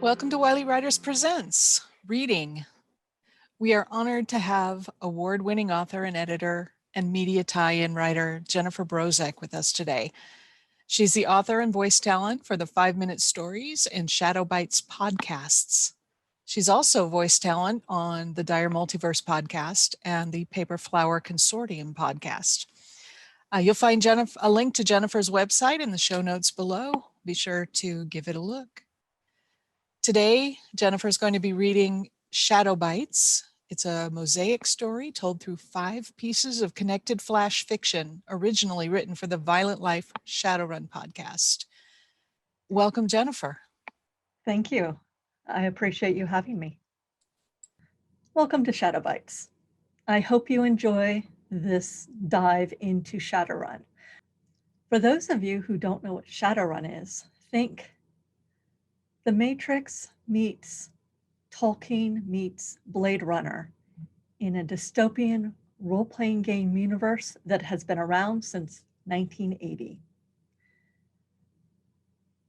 Welcome to Wily Writers Presents Reading. We are honored to have award-winning author and editor and media tie-in writer Jennifer Brozek with us today. She's the author and voice talent for the 5-Minute Stories and ShadowBytes podcasts. She's also voice talent on the Dire Multiverse podcast and the Paper Flower Consortium podcast. You'll find a link to Jennifer's website in the show notes below. Be sure to give it a look. Today, Jennifer is going to be reading ShadowBytes. It's a mosaic story told through 5 pieces of connected flash fiction, originally written for the Violent Life Shadowrun podcast. Welcome, Jennifer. Thank you. I appreciate you having me. Welcome to ShadowBytes. I hope you enjoy this dive into Shadowrun. For those of you who don't know what Shadowrun is, think The Matrix meets Tolkien meets Blade Runner in a dystopian role-playing game universe that has been around since 1980.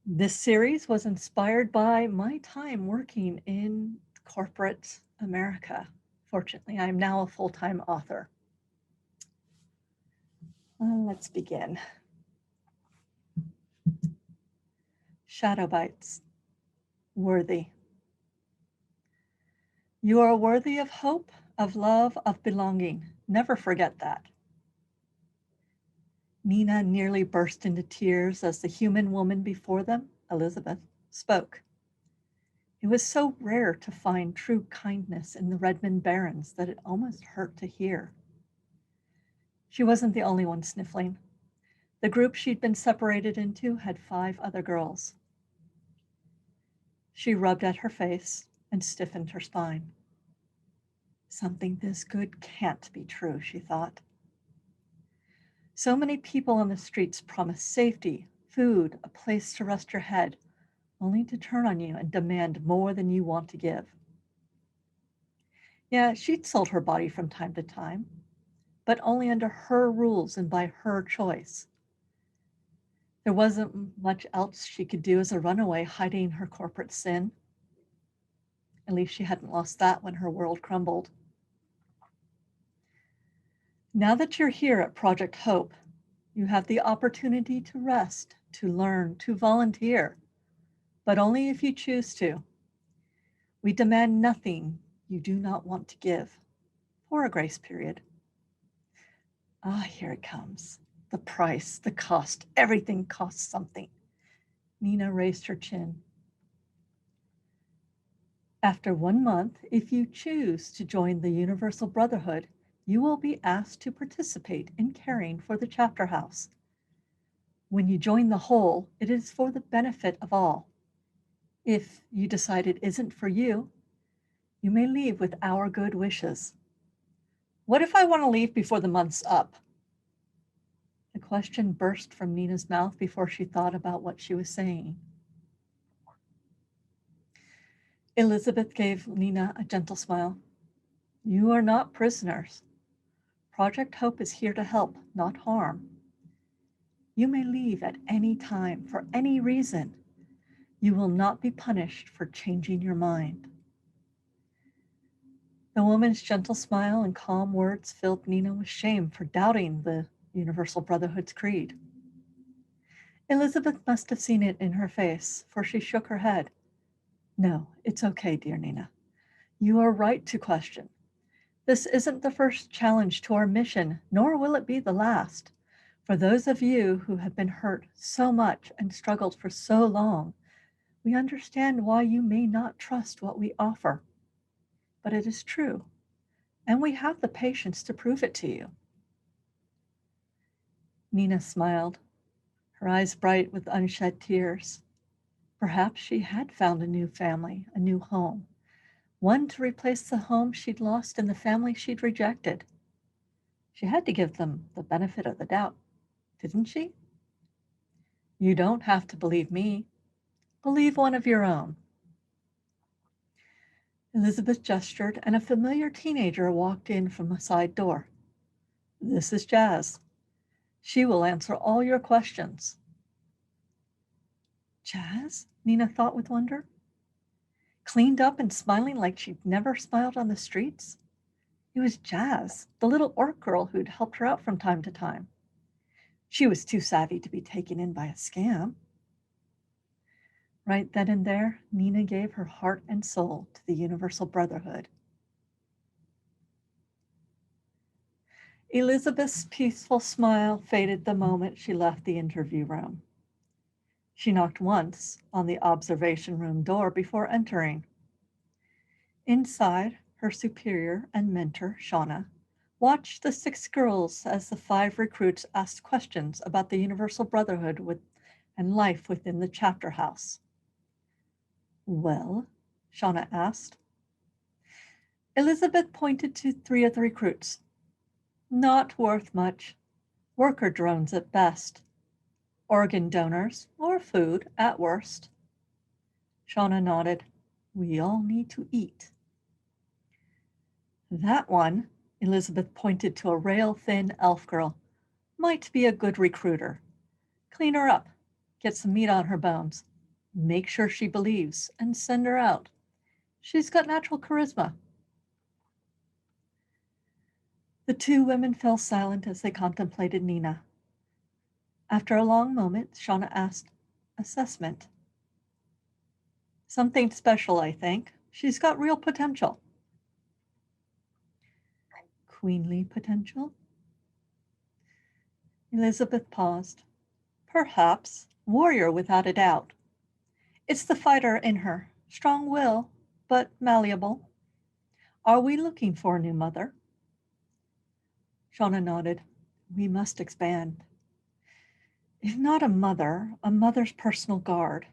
This series was inspired by my time working in corporate America. Fortunately, I'm now a full-time author. Let's begin. ShadowBytes. Worthy. You are worthy of hope, of love, of belonging. Never forget that. Nina nearly burst into tears as the human woman before them, Elizabeth, spoke. It was so rare to find true kindness in the Redmond Barrens that it almost hurt to hear. She wasn't the only one sniffling. The group she'd been separated into had 5 other girls. She rubbed at her face and stiffened her spine. Something this good can't be true, she thought. So many people on the streets promise safety, food, a place to rest your head, only to turn on you and demand more than you want to give. Yeah, she'd sold her body from time to time, but only under her rules and by her choice. There wasn't much else she could do as a runaway hiding her corporate sin. At least she hadn't lost that when her world crumbled. Now that you're here at Project Hope, you have the opportunity to rest, to learn, to volunteer, but only if you choose to. We demand nothing you do not want to give, for a grace period. Here it comes. The price, the cost, everything costs something. Nina raised her chin. After 1 month, if you choose to join the Universal Brotherhood, you will be asked to participate in caring for the chapter house. When you join the whole, it is for the benefit of all. If you decide it isn't for you, you may leave with our good wishes. What if I want to leave before the month's up? The question burst from Nina's mouth before she thought about what she was saying. Elizabeth gave Nina a gentle smile. You are not prisoners. Project Hope is here to help, not harm. You may leave at any time, for any reason. You will not be punished for changing your mind. The woman's gentle smile and calm words filled Nina with shame for doubting the Universal Brotherhood's creed. Elizabeth must have seen it in her face, for she shook her head. No, it's okay, dear Nina. You are right to question. This isn't the first challenge to our mission, nor will it be the last. For those of you who have been hurt so much and struggled for so long, we understand why you may not trust what we offer. But it is true, and we have the patience to prove it to you. Nina smiled, her eyes bright with unshed tears. Perhaps she had found a new family, a new home, one to replace the home she'd lost and the family she'd rejected. She had to give them the benefit of the doubt, didn't she? You don't have to believe me. Believe one of your own. Elizabeth gestured, and a familiar teenager walked in from a side door. This is Jazz. She will answer all your questions. Jazz? Nina thought with wonder. cleaned up and smiling like she'd never smiled on the streets? It was Jazz, the little orc girl who'd helped her out from time to time. She was too savvy to be taken in by a scam. Right then and there, Nina gave her heart and soul to the Universal Brotherhood. Elizabeth's peaceful smile faded the moment she left the interview room. She knocked once on the observation room door before entering. Inside, her superior and mentor, Shauna, watched the 6 girls as the 5 recruits asked questions about the Universal Brotherhood and life within the chapter house. Well, Shauna asked. Elizabeth pointed to 3 of the recruits. Not worth much. Worker drones at best. Organ donors or food at worst. Shauna nodded. We all need to eat. That one, Elizabeth pointed to a rail-thin elf girl, might be a good recruiter. Clean her up, get some meat on her bones, make sure she believes, and send her out. She's got natural charisma. The 2 women fell silent as they contemplated Nina. After a long moment, Shauna asked, assessment. Something special, I think. She's got real potential. Queenly potential? Elizabeth paused. Perhaps. Warrior without a doubt. It's the fighter in her. Strong will, but malleable. Are we looking for a new mother? Shauna nodded. We must expand. If not a mother's personal guard.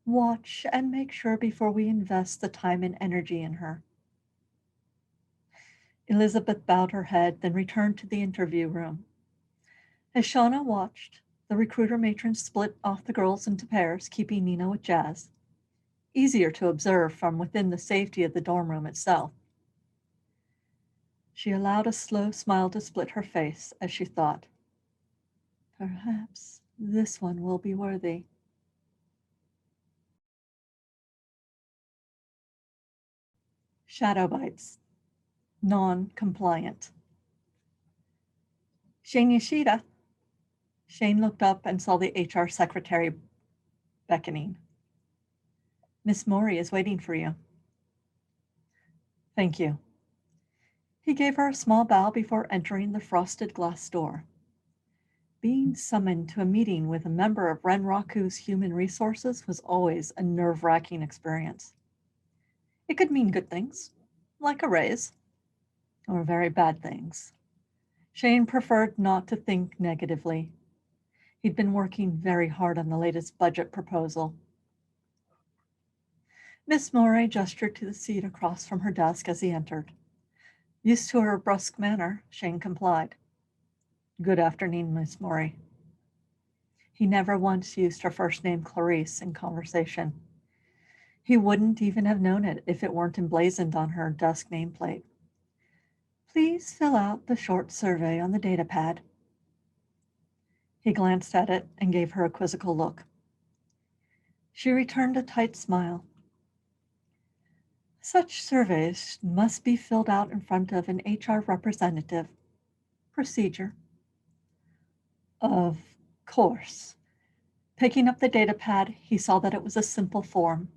Watch and make sure before we invest the time and energy in her. Elizabeth bowed her head, then returned to the interview room. As Shauna watched, the recruiter matron split off the girls into pairs, keeping Nina with Jazz. Easier to observe from within the safety of the dorm room itself. She allowed a slow smile to split her face as she thought, perhaps this one will be worthy. ShadowBytes. Non-compliant. Shane Yoshida. Shane looked up and saw the HR secretary beckoning. Miss Mori is waiting for you. Thank you. He gave her a small bow before entering the frosted glass door. Being summoned to a meeting with a member of Renraku's human resources was always a nerve-wracking experience. It could mean good things, like a raise, or very bad things. Shane preferred not to think negatively. He'd been working very hard on the latest budget proposal. Miss Mori gestured to the seat across from her desk as he entered. Used to her brusque manner, Shane complied. Good afternoon, Miss Mori. He never once used her first name Clarice in conversation. He wouldn't even have known it if it weren't emblazoned on her desk nameplate. Please fill out the short survey on the data pad. He glanced at it and gave her a quizzical look. She returned a tight smile. Such surveys must be filled out in front of an HR representative. Procedure. Of course. Picking up the data pad, he saw that it was a simple form.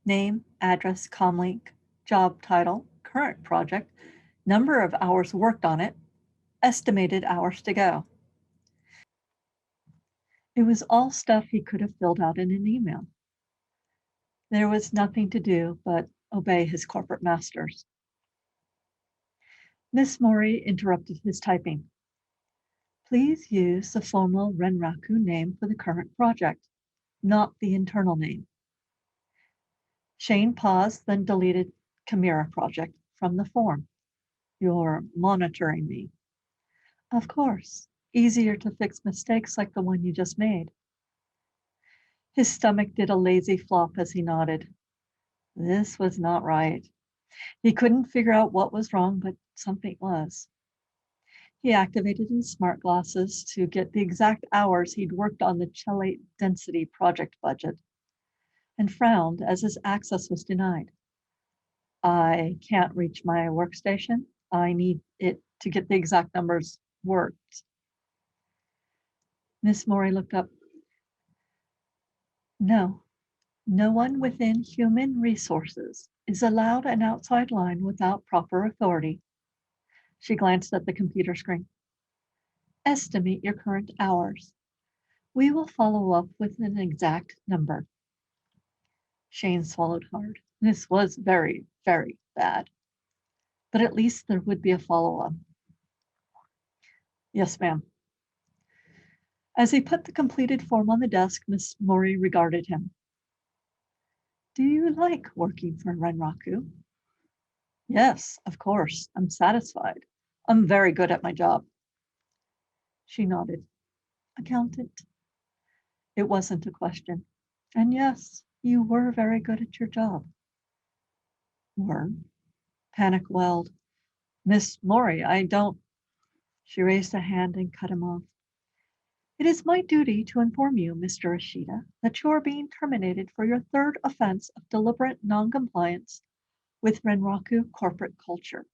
Name, address, comlink, job title, current project, number of hours worked on it, estimated hours to go. It was all stuff he could have filled out in an email. There was nothing to do but obey his corporate masters. Miss Mori interrupted his typing. Please use the formal Renraku name for the current project, not the internal name. Shane paused, then deleted Chimera project from the form. You're monitoring me. Of course, easier to fix mistakes like the one you just made. His stomach did a lazy flop as he nodded. This was not right. He couldn't figure out what was wrong, but something was. He activated his smart glasses to get the exact hours he'd worked on the chelate density project budget and frowned as his access was denied. I can't reach my workstation. I need it to get the exact numbers worked. Miss Morey looked up. No, no one within human resources is allowed an outside line without proper authority. She glanced at the computer screen. Estimate your current hours. We will follow up with an exact number. Shane swallowed hard. This was very, very bad. But at least there would be a follow-up. Yes, ma'am. As he put the completed form on the desk, Miss Morey regarded him. Do you like working for Renraku? Yes, of course. I'm satisfied. I'm very good at my job. She nodded. Accountant. It wasn't a question. And yes, you were very good at your job. Were? Panic welled. Miss Morey, I don't. She raised a hand and cut him off. It is my duty to inform you, Mr. Ishida, that you are being terminated for your third offense of deliberate noncompliance with Renraku corporate culture.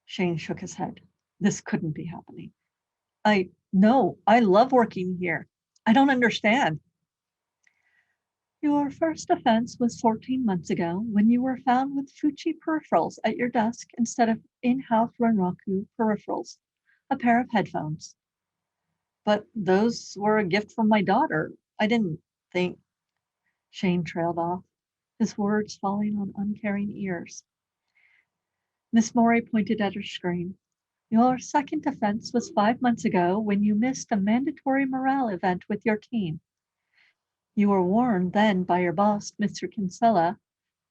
Shane shook his head. This couldn't be happening. No, I love working here. I don't understand. Your first offense was 14 months ago when you were found with Fuji peripherals at your desk instead of in-house Renraku peripherals, a pair of headphones. But those were a gift from my daughter. I didn't think. Shane trailed off, his words falling on uncaring ears. Miss Morey pointed at her screen. Your second offense was 5 months ago when you missed a mandatory morale event with your team. You were warned then by your boss, Mr. Kinsella,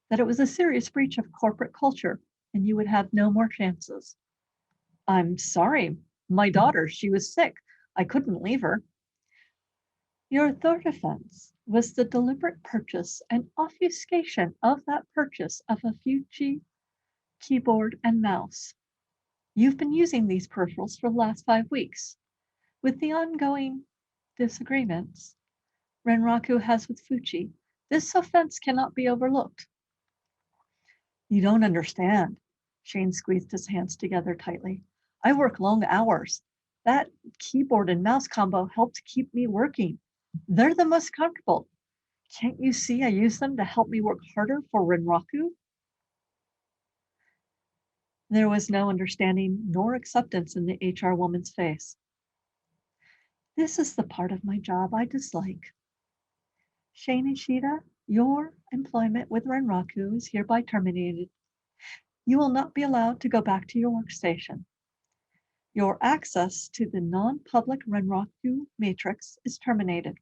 that it was a serious breach of corporate culture and you would have no more chances. I'm sorry. My daughter, she was sick. I couldn't leave her. Your third offense was the deliberate purchase and obfuscation of that purchase of a Fuji keyboard and mouse. You've been using these peripherals for the last 5 weeks. With the ongoing disagreements Renraku has with Fuji, this offense cannot be overlooked. You don't understand. Shane squeezed his hands together tightly. I work long hours. That keyboard and mouse combo helped keep me working. They're the most comfortable. Can't you see I use them to help me work harder for Renraku? There was no understanding nor acceptance in the HR woman's face. This is the part of my job I dislike. Shane Ishida, your employment with Renraku is hereby terminated. You will not be allowed to go back to your workstation. Your access to the non-public Renraku matrix is terminated.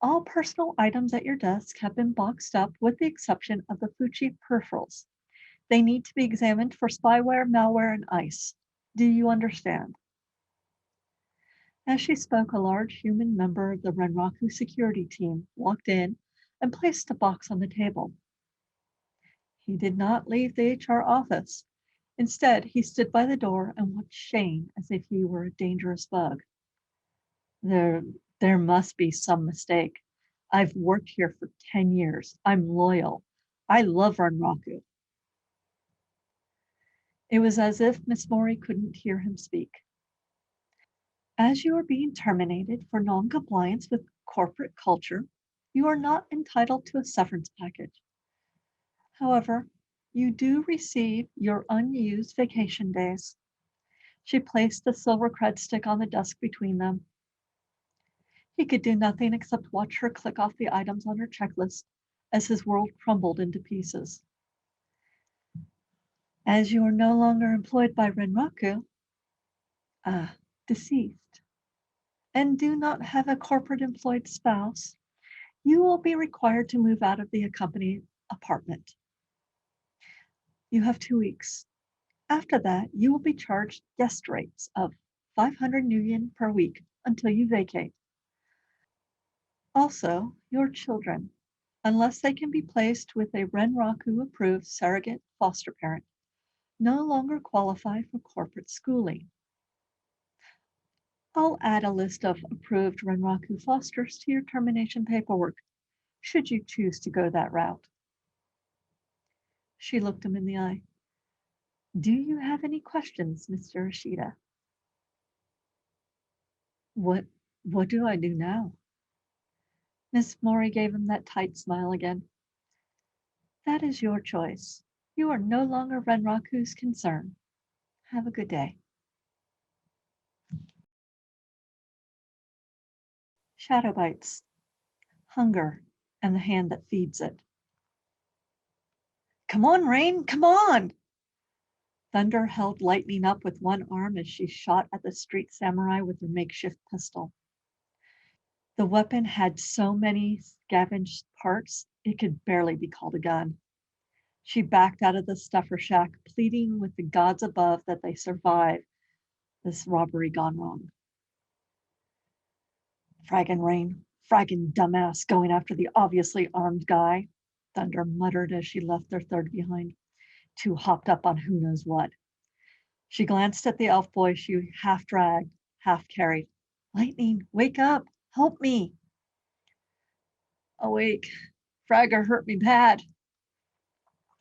All personal items at your desk have been boxed up with the exception of the Fuji peripherals. They need to be examined for spyware, malware, and ICE. Do you understand? As she spoke, a large human member of the Renraku security team walked in and placed a box on the table. He did not leave the HR office. Instead, he stood by the door and watched Shane as if he were a dangerous bug. There must be some mistake. I've worked here for 10 years. I'm loyal. I love Renraku. It was as if Miss Morey couldn't hear him speak. As you are being terminated for noncompliance with corporate culture, you are not entitled to a severance package. However, you do receive your unused vacation days. She placed the silver cred stick on the desk between them. He could do nothing except watch her click off the items on her checklist as his world crumbled into pieces. As you are no longer employed by Renraku, deceased, and do not have a corporate employed spouse, you will be required to move out of the company apartment. You have 2 weeks. After that, you will be charged guest rates of 500 new yen per week until you vacate. Also, your children, unless they can be placed with a Renraku approved surrogate foster parent, no longer qualify for corporate schooling. I'll add a list of approved Renraku fosters to your termination paperwork, should you choose to go that route. She looked him in the eye. Do you have any questions, Mr. Ishida? What do I do now? Miss Mori gave him that tight smile again. That is your choice. You are no longer Renraku's concern. Have a good day. ShadowBytes. Hunger and the hand that feeds it. Come on, Rain, come on! Thunder held Lightning up with one arm as she shot at the street samurai with her makeshift pistol. The weapon had so many scavenged parts, it could barely be called a gun. She backed out of the stuffer shack, pleading with the gods above that they survive this robbery gone wrong. Fraggin' Rain, fraggin' dumbass going after the obviously armed guy, Thunder muttered as she left their third behind, too hopped up on who knows what. She glanced at the elf boy she half dragged, half carried. Lightning, wake up, help me. Awake, Fragger hurt me bad.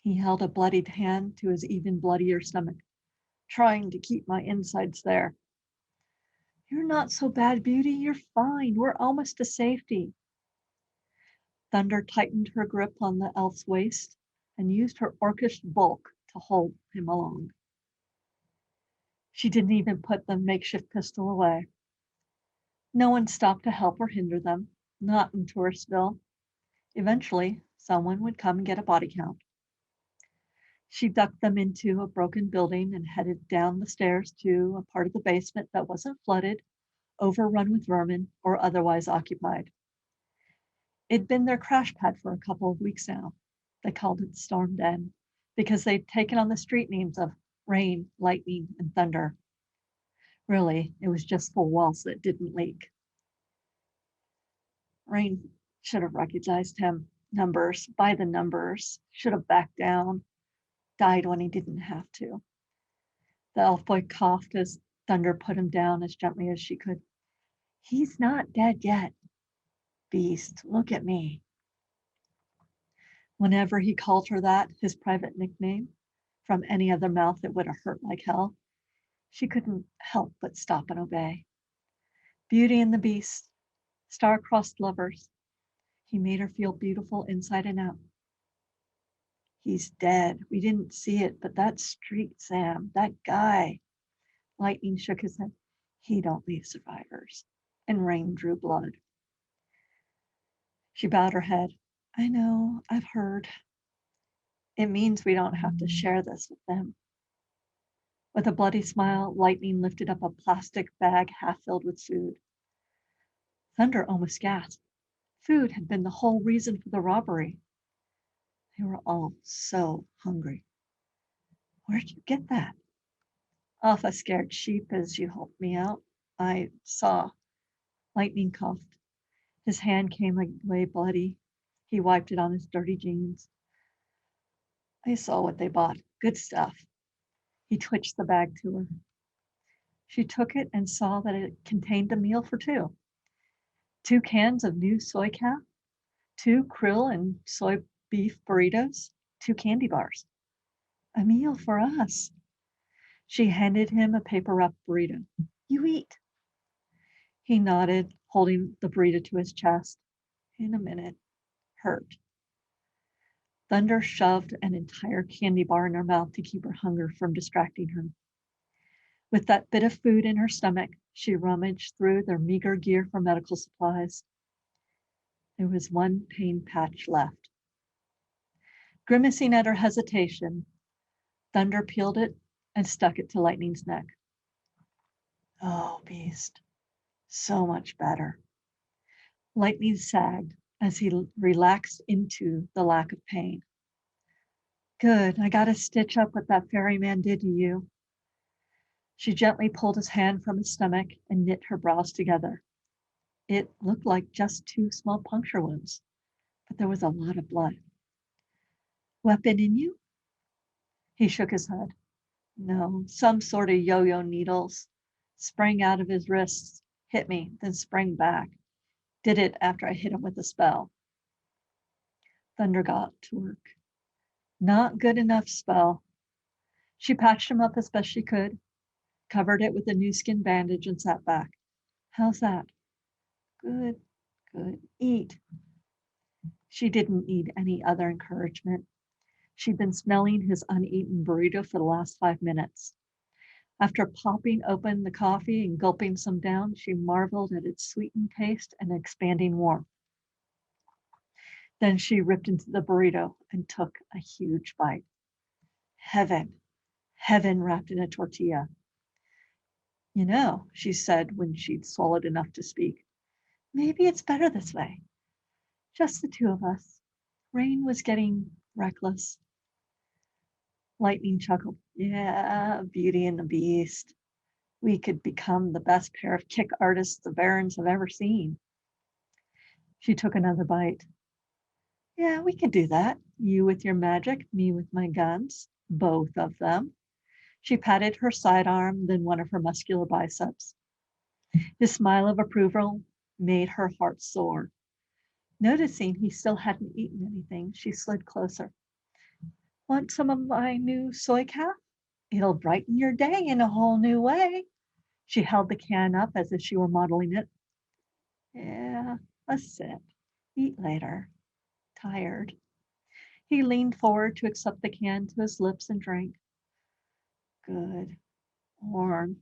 He held a bloodied hand to his even bloodier stomach, trying to keep my insides there. You're not so bad, Beauty, you're fine, we're almost to safety. Thunder tightened her grip on the elf's waist and used her orcish bulk to hold him along. She didn't even put the makeshift pistol away. No one stopped to help or hinder them, not in Touristville. Eventually, someone would come and get a body count. She ducked them into a broken building and headed down the stairs to a part of the basement that wasn't flooded, overrun with vermin, or otherwise occupied. It'd been their crash pad for a couple of weeks now. They called it Storm Den because they'd taken on the street names of Rain, Lightning, and Thunder. Really, it was just full walls that didn't leak. Rain should have recognized him. Numbers, by the numbers, should have backed down, died when he didn't have to. The elf boy coughed as Thunder put him down as gently as she could. He's not dead yet. Beast, look at me. Whenever he called her that, his private nickname, from any other mouth it would have hurt like hell, she couldn't help but stop and obey. Beauty and the Beast, star-crossed lovers. He made her feel beautiful inside and out. He's dead. We didn't see it, but that street Sam, that guy. Lightning shook his head. He don't leave survivors. And Rain drew blood. She bowed her head. I know, I've heard. It means we don't have to share this with them. With a bloody smile, Lightning lifted up a plastic bag half filled with food. Thunder almost gasped. Food had been the whole reason for the robbery. They were all so hungry. Where'd you get that? Off a scared sheep as you helped me out. I saw. Lightning coughed. His hand came away bloody. He wiped it on his dirty jeans. I saw what they bought. Good stuff. He twitched the bag to her. She took it and saw that it contained a meal for two. 2 cans of new soy calf, 2 krill and soy beef burritos, 2 candy bars. A meal for us. She handed him a paper-wrapped burrito. You eat. He nodded, holding the burrito to his chest. In a minute. Hurt. Thunder shoved an entire candy bar in her mouth to keep her hunger from distracting her. With that bit of food in her stomach, she rummaged through their meager gear for medical supplies. There was one pain patch left. Grimacing at her hesitation, Thunder peeled it and stuck it to Lightning's neck. Oh, Beast, so much better. Lightning sagged as he relaxed into the lack of pain. Good, I got a stitch up what that ferryman did to you. She gently pulled his hand from his stomach and knit her brows together. It looked like just 2 small puncture wounds, but there was a lot of blood. Weapon in you? He shook his head. No, some sort of yo-yo needles. Sprang out of his wrists, hit me, then sprang back. Did it after I hit him with a spell. Thunder got to work. Not good enough spell. She patched him up as best she could, covered it with a new skin bandage, and sat back. How's that? Good, good. Eat. She didn't need any other encouragement. She'd been smelling his uneaten burrito for the last 5 minutes. After popping open the coffee and gulping some down, she marveled at its sweetened taste and expanding warmth. Then she ripped into the burrito and took a huge bite. Heaven, heaven wrapped in a tortilla. You know, she said when she'd swallowed enough to speak, maybe it's better this way. Just the two of us. Rain was getting reckless. Lightning chuckled. Yeah, Beauty and the Beast. We could become the best pair of kick artists the Barons have ever seen. She took another bite. Yeah, we could do that. You with your magic, me with my guns. Both of them. She patted her sidearm, then one of her muscular biceps. His smile of approval made her heart soar. Noticing he still hadn't eaten anything, she slid closer. Want some of my new soy calf? It'll brighten your day in a whole new way. She held the can up as if she were modeling it. Yeah, a sip. Eat later. Tired. He leaned forward to accept the can to his lips and drank. Good. Warm.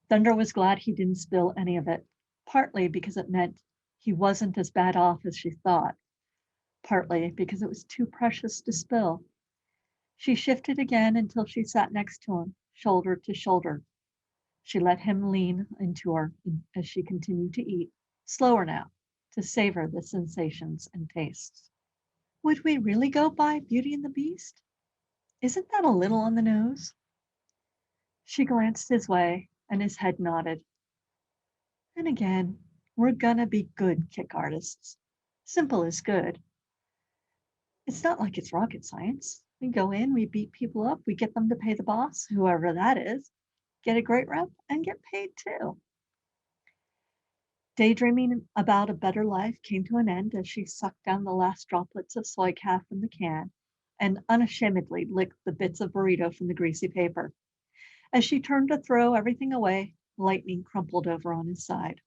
Thunder was glad he didn't spill any of it, partly because it meant he wasn't as bad off as she thought, partly because it was too precious to spill. She shifted again until she sat next to him, shoulder to shoulder. She let him lean into her as she continued to eat, slower now, to savor the sensations and tastes. Would we really go buy Beauty and the Beast? Isn't that a little on the nose? She glanced his way, and his head nodded. And again, we're gonna be good kick artists. Simple is good. It's not like it's rocket science. We go in, we beat people up, we get them to pay the boss, whoever that is, get a great rep, and get paid too. Daydreaming about a better life came to an end as she sucked down the last droplets of soy calf from the can and unashamedly licked the bits of burrito from the greasy paper. As she turned to throw everything away, lightning crumpled over on his side.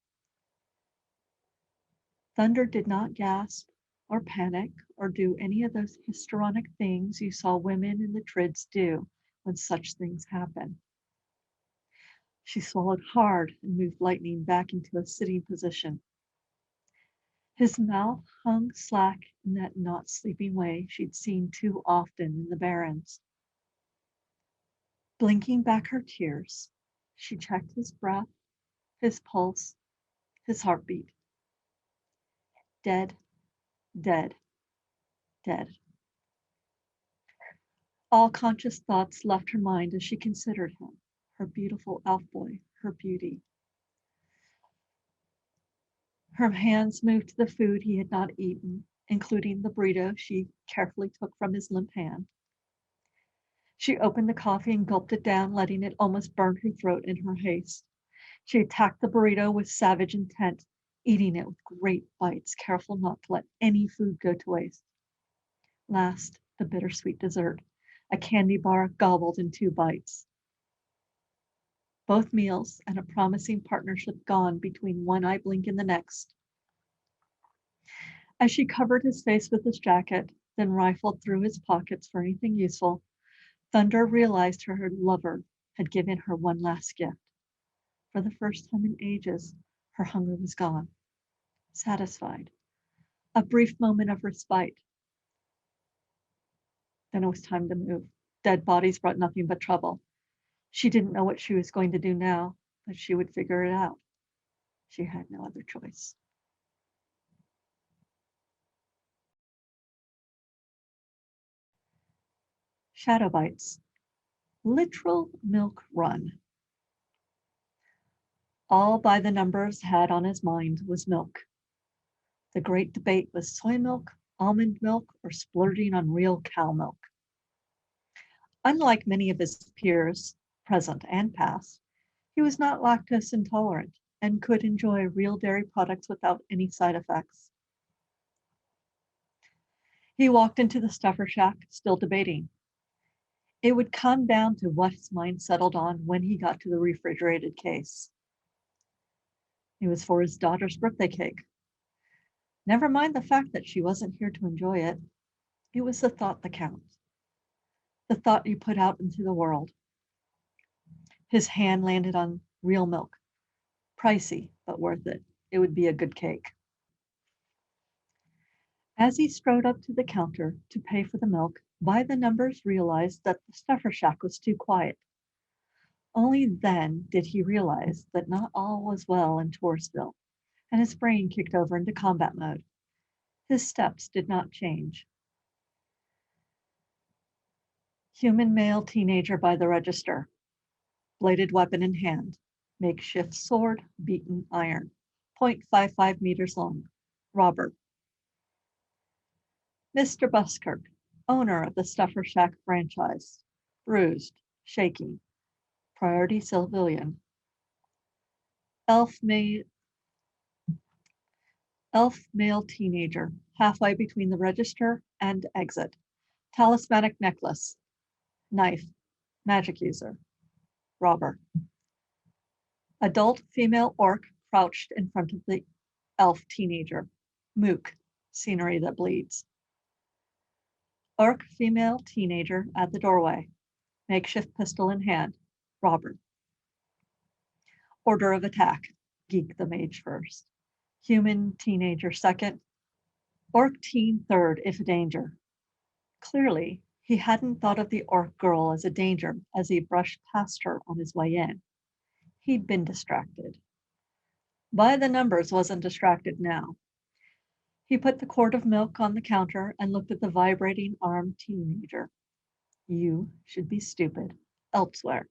Thunder did not gasp or panic or do any of those histrionic things you saw women in the trids do when such things happen. She swallowed hard and moved Lightning back into a sitting position. His mouth hung slack in that not sleeping way she'd seen too often in the Barrens. Blinking back her tears, she checked his breath, his pulse, his heartbeat. Dead, dead, dead. All conscious thoughts left her mind as she considered him, her beautiful elf boy, her beauty. Her hands moved to the food he had not eaten, including the burrito she carefully took from his limp hand. She opened the coffee and gulped it down, letting it almost burn her throat in her haste. She attacked the burrito with savage intent, eating it with great bites, careful not to let any food go to waste. Last, the bittersweet dessert, a candy bar gobbled in 2 bites. Both meals and a promising partnership gone between one eye blink and the next. As she covered his face with his jacket, then rifled through his pockets for anything useful, Thunder realized her lover had given her one last gift. For the first time in ages, her hunger was gone, satisfied. A brief moment of respite. Then it was time to move. Dead bodies brought nothing but trouble. She didn't know what she was going to do now, but she would figure it out. She had no other choice. ShadowBytes. Literal milk run. All by the numbers had on his mind was milk. The great debate was soy milk, almond milk, or splurging on real cow milk. Unlike many of his peers, present and past, he was not lactose intolerant and could enjoy real dairy products without any side effects. He walked into the stuffer shack, still debating. It would come down to what his mind settled on when he got to the refrigerated case. It was for his daughter's birthday cake. Never mind the fact that she wasn't here to enjoy it. It was the thought that counts. The thought you put out into the world. His hand landed on real milk. Pricey, but worth it. It would be a good cake. As he strode up to the counter to pay for the milk, By the Numbers realized that the stuffer shack was too quiet. Only then did he realize that not all was well in Toursville, and his brain kicked over into combat mode. His steps did not change. Human male teenager by the register, bladed weapon in hand, makeshift sword, beaten iron, 0.55 meters long, robber. Mr. Buskirk, owner of the Stuffer Shack franchise, bruised, shaking, priority civilian. Elf male teenager, halfway between the register and exit. Talismanic necklace, knife, magic user, robber. Adult female orc crouched in front of the elf teenager. Mook, scenery that bleeds. Orc female teenager at the doorway. Makeshift pistol in hand. Robber. Order of attack. Geek the mage first. Human teenager second. Orc teen third if a danger. Clearly, he hadn't thought of the orc girl as a danger as he brushed past her on his way in. He'd been distracted. By the Numbers wasn't distracted now. He put the quart of milk on the counter and looked at the vibrating armed teenager. You should be stupid. Elsewhere.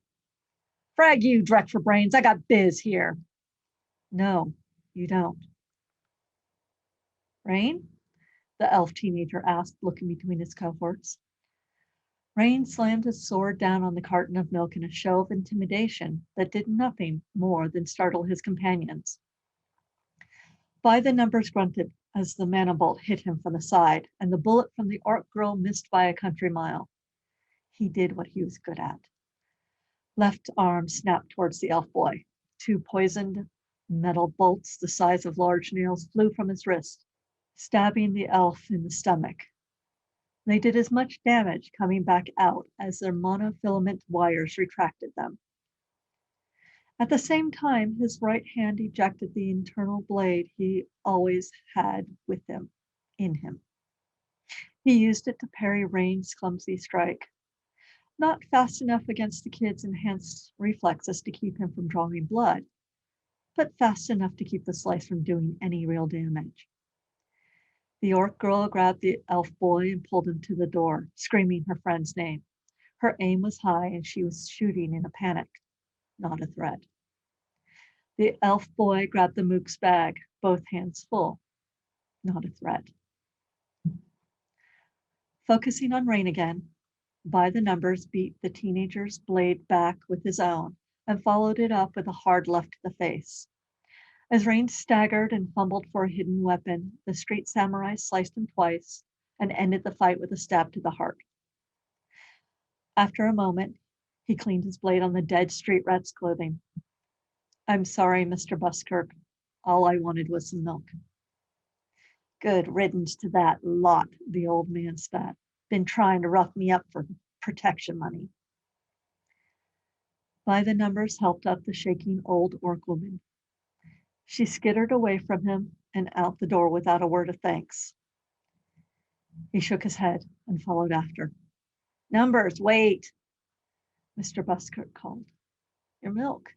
Frag you, Drek for brains. I got biz here. No, you don't. Rain? The elf teenager asked, looking between his cohorts. Rain slammed his sword down on the carton of milk in a show of intimidation that did nothing more than startle his companions. By the Numbers grunted as the mana bolt hit him from the side, and the bullet from the orc girl missed by a country mile. He did what he was good at. Left arm snapped towards the elf boy. 2 poisoned metal bolts the size of large nails flew from his wrist, stabbing the elf in the stomach. They did as much damage coming back out as their monofilament wires retracted them. At the same time, his right hand ejected the internal blade he always had with him, in him. He used it to parry Rain's clumsy strike. Not fast enough against the kid's enhanced reflexes to keep him from drawing blood, but fast enough to keep the slice from doing any real damage. The orc girl grabbed the elf boy and pulled him to the door, screaming her friend's name. Her aim was high and she was shooting in a panic, not a threat. The elf boy grabbed the mook's bag, both hands full, not a threat. Focusing on Rain again, By the Numbers beat the teenager's blade back with his own and followed it up with a hard left to the face. As Rain staggered and fumbled for a hidden weapon, the street samurai sliced him twice and ended the fight with a stab to the heart. After a moment, he cleaned his blade on the dead street rat's clothing. I'm sorry, Mr. Buskirk. All I wanted was some milk. Good riddance to that lot, the old man spat. Been trying to rough me up for protection money. By the Numbers helped up the shaking old orc woman. She skittered away from him and out the door without a word of thanks. He shook his head and followed after. Numbers, wait, Mr. Buskirk called. Your milk.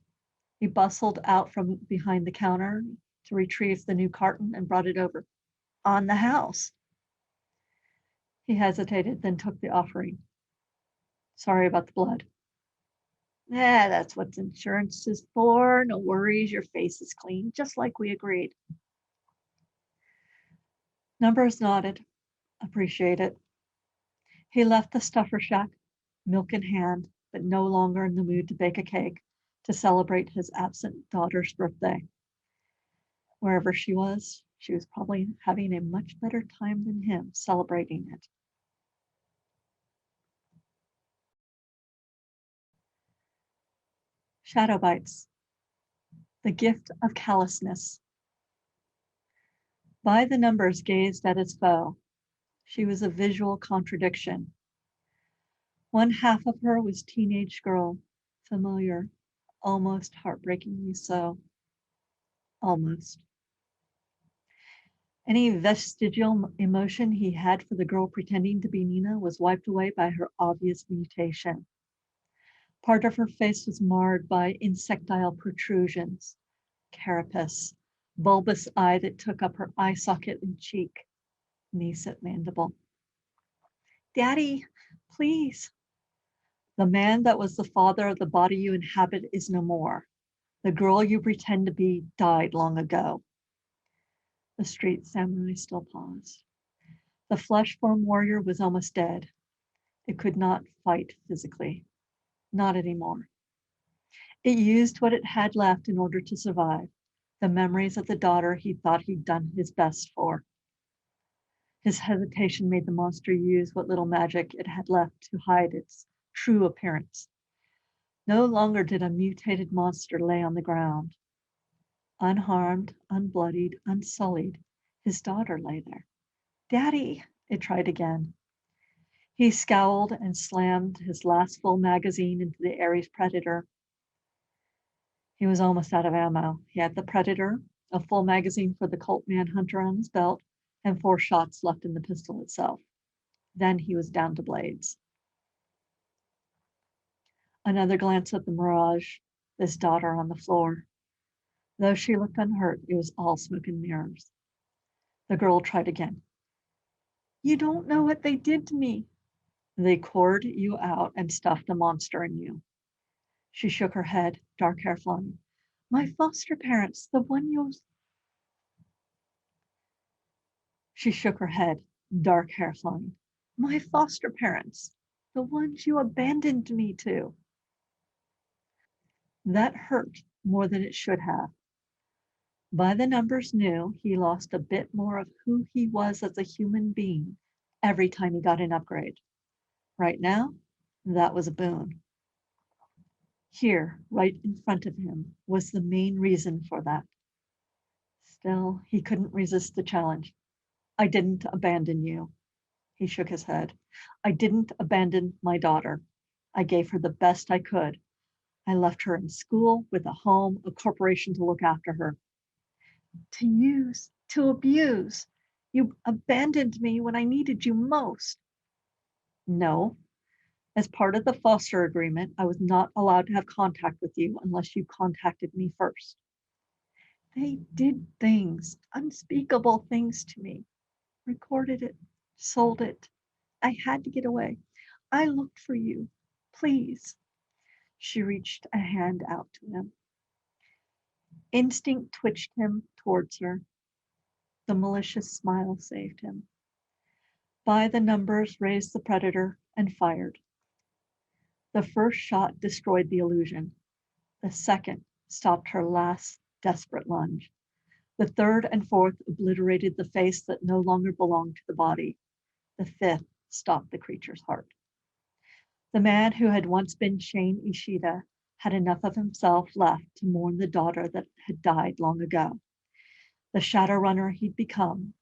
He bustled out from behind the counter to retrieve the new carton and brought it over. On the house. He hesitated, then took the offering. Sorry about the blood. That's what insurance is for. No worries, your face is clean, just like we agreed. Numbers nodded. Appreciate it. He left the stuffer shack, milk in hand, but no longer in the mood to bake a cake to celebrate his absent daughter's birthday. Wherever she was, She was probably having a much better time than him celebrating it. ShadowBytes, the gift of callousness. By the numbers gazed at his foe. She was a visual contradiction. One half of her was teenage girl, familiar, almost heartbreakingly so. Almost. Any vestigial emotion he had for the girl pretending to be Nina was wiped away by her obvious mutation. Part of her face was marred by insectile protrusions, carapace, bulbous eye that took up her eye socket and cheek, nascent mandible. Daddy, please. The man that was the father of the body you inhabit is no more. The girl you pretend to be died long ago. The street samurai still paused. The flesh-form warrior was almost dead. It could not fight physically. Not anymore. It used what it had left in order to survive, the memories of the daughter he thought he'd done his best for. His hesitation made the monster use what little magic it had left to hide its true appearance. No longer did a mutated monster lay on the ground. Unharmed, unbloodied, unsullied, his daughter lay there. Daddy, it tried again. He scowled and slammed his last full magazine into the Ares Predator. He was almost out of ammo. He had the Predator, a full magazine for the Colt Manhunter on his belt, and 4 shots left in the pistol itself. Then he was down to blades. Another glance at the mirage, his daughter on the floor. Though she looked unhurt, it was all smoke and mirrors. The girl tried again. You don't know what they did to me. They cored you out and stuffed a monster in you. She shook her head, dark hair flowing. My foster parents, the one you... She shook her head, dark hair flowing. My foster parents, the ones you abandoned me to. That hurt more than it should have. By the numbers knew he lost a bit more of who he was as a human being every time he got an upgrade. Right now, that was a boon. Here, right in front of him, was the main reason for that. Still, he couldn't resist the challenge. I didn't abandon you. He shook his head. I didn't abandon my daughter. I gave her the best I could. I left her in school with a home, a corporation to look after her. To use, to abuse. You abandoned me when I needed you most. No. As part of the foster agreement, I was not allowed to have contact with you unless you contacted me first. They did things, unspeakable things to me. Recorded it, sold it. I had to get away. I looked for you. Please. She reached a hand out to him. Instinct twitched him towards her. The malicious smile saved him. By the numbers raised the Predator and fired. The first shot destroyed the illusion. The second stopped her last desperate lunge. The third and fourth obliterated the face that no longer belonged to the body. The fifth stopped the creature's heart. The man who had once been Shane Ishida had enough of himself left to mourn the daughter that had died long ago. The Shadowrunner he'd become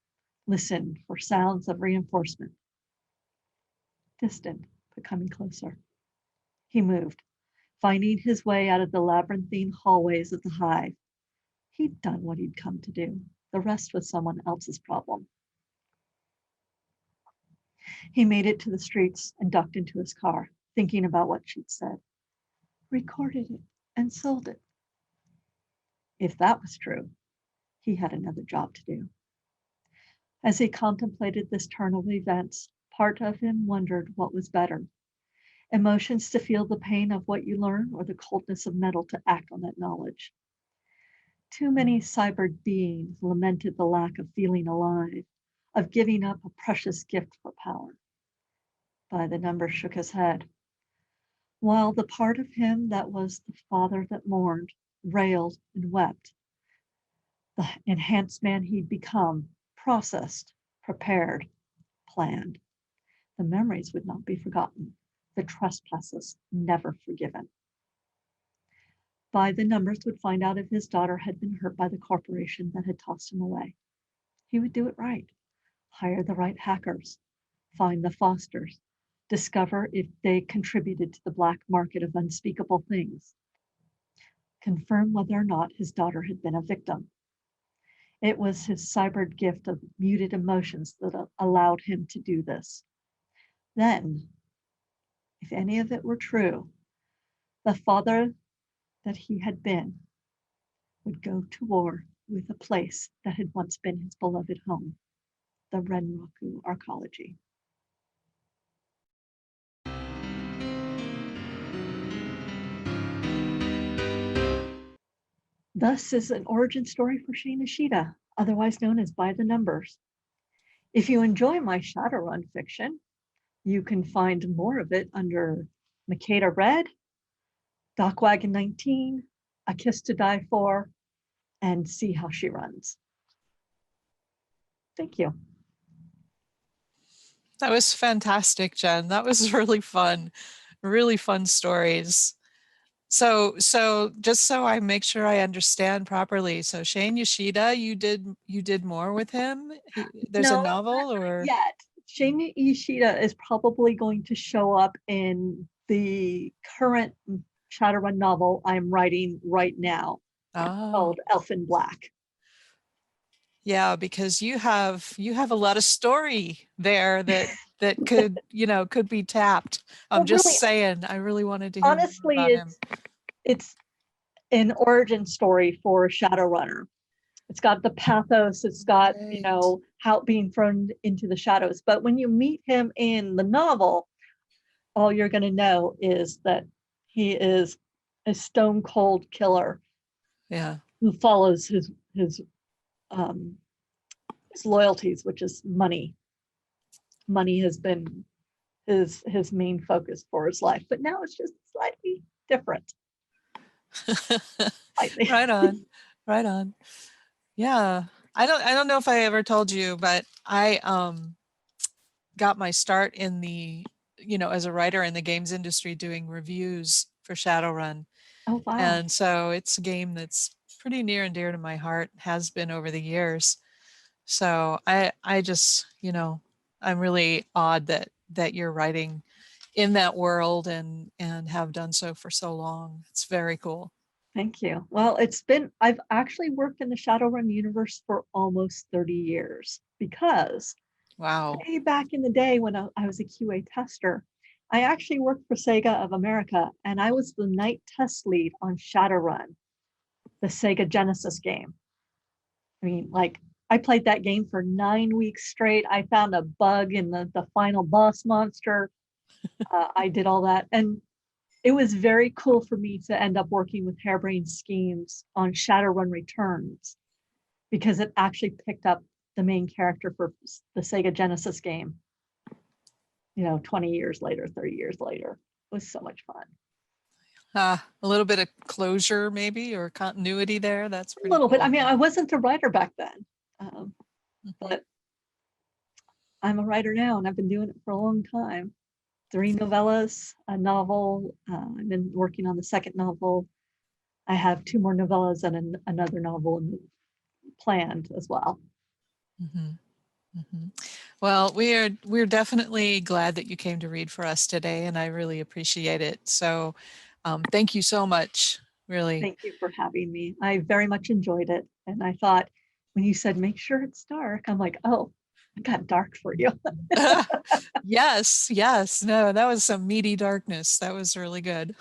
listened for sounds of reinforcement. Distant, but coming closer. He moved, finding his way out of the labyrinthine hallways of the hive. He'd done what he'd come to do. The rest was someone else's problem. He made it to the streets and ducked into his car, thinking about what she'd said. Recorded it and sold it. If that was true, he had another job to do. As he contemplated this turn of events, part of him wondered what was better. Emotions to feel the pain of what you learn, or the coldness of metal to act on that knowledge. Too many cyber beings lamented the lack of feeling alive, of giving up a precious gift for power. By the number shook his head. While the part of him that was the father that mourned, railed, and wept, the enhanced man he'd become, processed, prepared, planned. The memories would not be forgotten, the trespasses never forgiven. By the numbers would find out if his daughter had been hurt by the corporation that had tossed him away. He would do it right, hire the right hackers, find the Fosters, discover if they contributed to the black market of unspeakable things, confirm whether or not his daughter had been a victim. It was his cybered gift of muted emotions that allowed him to do this. Then, if any of it were true, the father that he had been would go to war with a place that had once been his beloved home, the Renraku arcology. Thus is an origin story for Shane Ishida, otherwise known as By the Numbers. If you enjoy my Shadowrun fiction, you can find more of it under Makeda Red, Dockwagon 19, A Kiss to Die For, and See How She Runs. Thank you. That was fantastic, Jen. That was really fun stories. So just so I make sure I understand properly. So Shane Yoshida, you did more with him? There's a No, novel not or? yet. Shane Ishida is probably going to show up in the current Shadowrun novel I'm writing right now, Oh, called Elfin Black. yeah, because you have a lot of story there that could, could be tapped. I'm Well, just really, saying, I really wanted to hear more honestly, about him. it's an origin story for Shadowrunner. It's got the pathos, it's got, Right. how being thrown into the shadows. But when you meet him in the novel, all you're going to know is that he is a stone cold killer Yeah. who follows um, his loyalties, which is money. Money has been his main focus for his life, but now it's just slightly different. Slightly. Right on. Right on. Yeah. I don't know if I ever told you, but I got my start in the, as a writer in the games industry doing reviews for Shadowrun. Oh wow! And so it's a game that's pretty near and dear to my heart, has been over the years. So I just, I'm really awed that you're writing in that world and have done so for so long. It's very cool. Thank you. Well, I've actually worked in the Shadowrun universe for almost 30 years because Wow. way back in the day when I was a QA tester, I actually worked for Sega of America and I was the night test lead on Shadowrun, the Sega Genesis game. I mean, like, I played that game for 9 weeks straight. I found a bug in the final boss monster. I did all that. And it was very cool for me to end up working with Harebrained Schemes on Shadowrun Returns because it actually picked up the main character for the Sega Genesis game, 20 years later, 30 years later. It was so much fun. A little bit of closure maybe or continuity there. That's A pretty little bit. I cool. mean, I wasn't a writer back then, Mhm. but I'm a writer now and I've been doing it for a long time. 3 novellas, a novel. I've been working on the second novel. I have 2 more novellas and another novel planned as well. Mhm. Mhm. Well, we're definitely glad that you came to read for us today, and I really appreciate it. So, thank you so much. Really. Thank you for having me. I very much enjoyed it. And I thought when you said make sure it's dark, I'm like, oh, it got dark for you. Yes, yes. No, that was some meaty darkness. That was really good.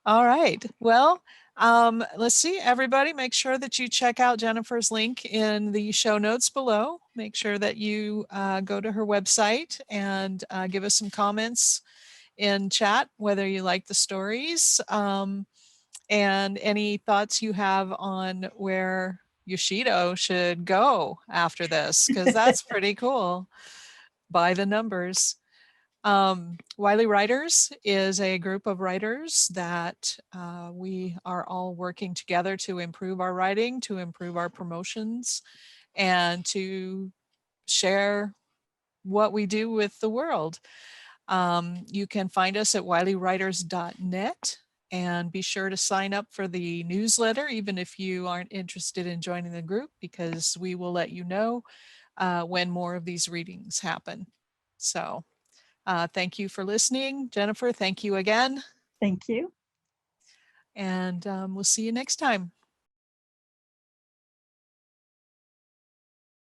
All right. Well, let's see, everybody, make sure that you check out Jennifer's link in the show notes below. Make sure that you go to her website and give us some comments in chat, whether you like the stories and any thoughts you have on where Yoshido should go after this, because that's pretty cool. By the numbers. Wily Writers is a group of writers that we are all working together to improve our writing, to improve our promotions, and to share what we do with the world. You can find us at wilywriters.net and be sure to sign up for the newsletter, even if you aren't interested in joining the group, because we will let you know when more of these readings happen. So thank you for listening. Jennifer, thank you again. Thank you. And we'll see you next time.